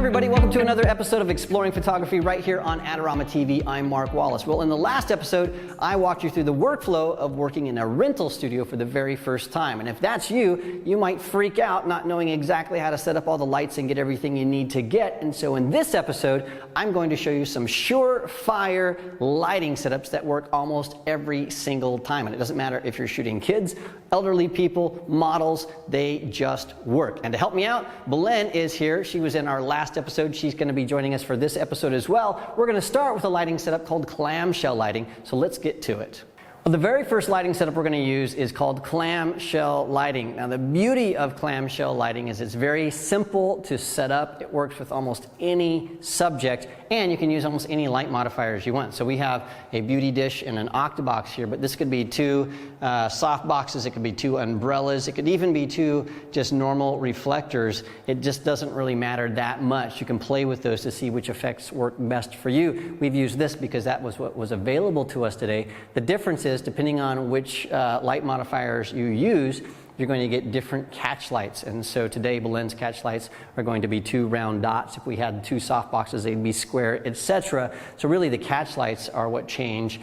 everybody, welcome to another episode of Exploring Photography right here on Adorama TV. I'm Mark Wallace. Well, in the last episode, I walked you through the workflow of working in a rental studio for the very first time. And if that's you, you might freak out not knowing exactly how to set up all the lights and get everything you need to get. And so in this episode, I'm going to show you some surefire lighting setups that work almost every single time. And it doesn't matter if you're shooting kids, elderly people, models, they just work. And to help me out, Belen is here. She was in our last episode. She's going to be joining us for this episode as well. We're going to start with a lighting setup called clamshell lighting. So let's get to it. Well, the very first lighting setup we're going to use is called clamshell lighting. Now, the beauty of clamshell lighting is it's very simple to set up. It works with almost any subject, and you can use almost any light modifiers you want. So we have a beauty dish and an Octabox here, but this could be two softboxes, it could be two umbrellas, it could even be two just normal reflectors. It just doesn't really matter that much. You can play with those to see which effects work best for you. We've used this because that was what was available to us today. The difference is, depending on which light modifiers you use, you're going to get different catch lights. And so today, Belen's catch lights are going to be two round dots. If we had two softboxes, they'd be square, etc. So really, the catch lights are what change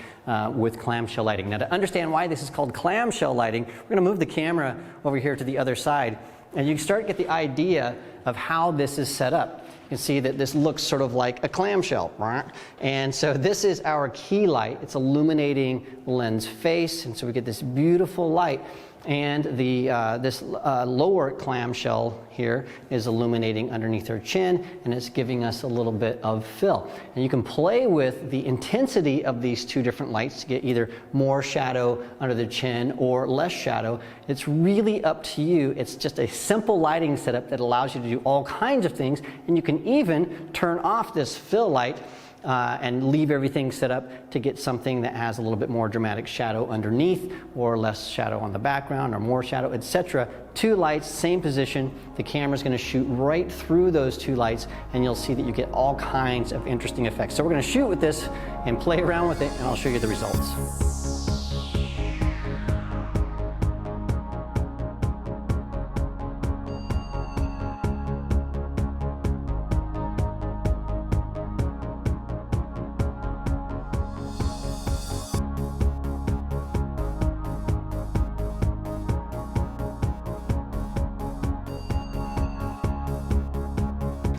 with clamshell lighting. Now, to understand why this is called clamshell lighting, we're going to move the camera over here to the other side, and you start to get the idea of how this is set up. You can see that this looks sort of like a clamshell, right? And so this is our key light. It's illuminating Belen's face, and so we get this beautiful light. And this lower clamshell here is illuminating underneath her chin, and it's giving us a little bit of fill. And you can play with the intensity of these two different lights to get either more shadow under the chin or less shadow. It's really up to you. It's just a simple lighting setup that allows you to do all kinds of things, and you can even turn off this fill light and leave everything set up to get something that has a little bit more dramatic shadow underneath or less shadow on the background or more shadow, etc. Two lights, same position. The camera's going to shoot right through those two lights, and you'll see that you get all kinds of interesting effects. So we're going to shoot with this and play around with it, and I'll show you the results.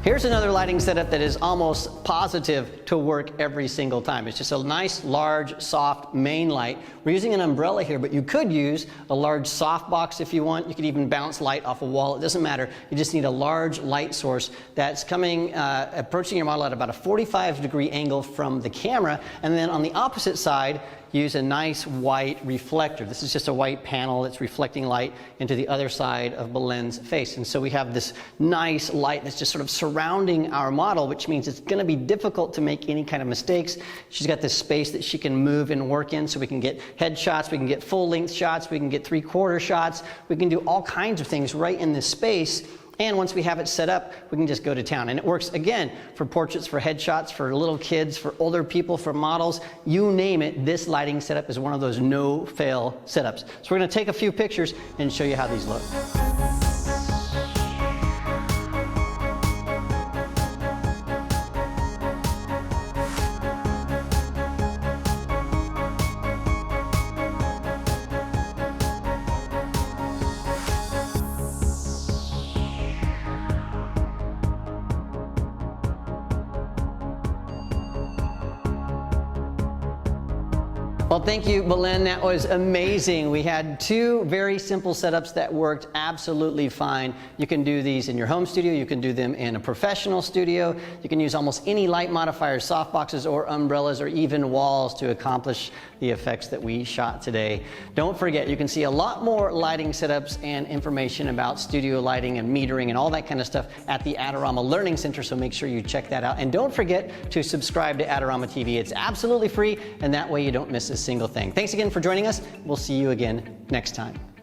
Here's another lighting setup that is almost positive to work every single time. It's just a nice, large, soft main light. We're using an umbrella here, but you could use a large softbox if you want. You could even bounce light off a wall. It doesn't matter. You just need a large light source that's coming, approaching your model at about a 45-degree angle from the camera. And then on the opposite side, use a nice white reflector. This is just a white panel that's reflecting light into the other side of Belen's face. And so we have this nice light that's just sort of surrounding our model, which means it's going to be difficult to make any kind of mistakes. She's got this space that she can move and work in, so we can get headshots, we can get full-length shots, we can get three-quarter shots, we can do all kinds of things right in this space. And once we have it set up, we can just go to town. And it works, again, for portraits, for headshots, for little kids, for older people, for models, you name it. This lighting setup is one of those no-fail setups. So we're going to take a few pictures and show you how these look. Well, thank you, Belen. That was amazing. We had two very simple setups that worked absolutely fine. You can do these in your home studio. You can do them in a professional studio. You can use almost any light modifiers, softboxes or umbrellas or even walls to accomplish the effects that we shot today. Don't forget, you can see a lot more lighting setups and information about studio lighting and metering and all that kind of stuff at the Adorama Learning Center, so make sure you check that out. And don't forget to subscribe to Adorama TV. It's absolutely free, and that way you don't miss a single thing. Thanks again for joining us. We'll see you again next time.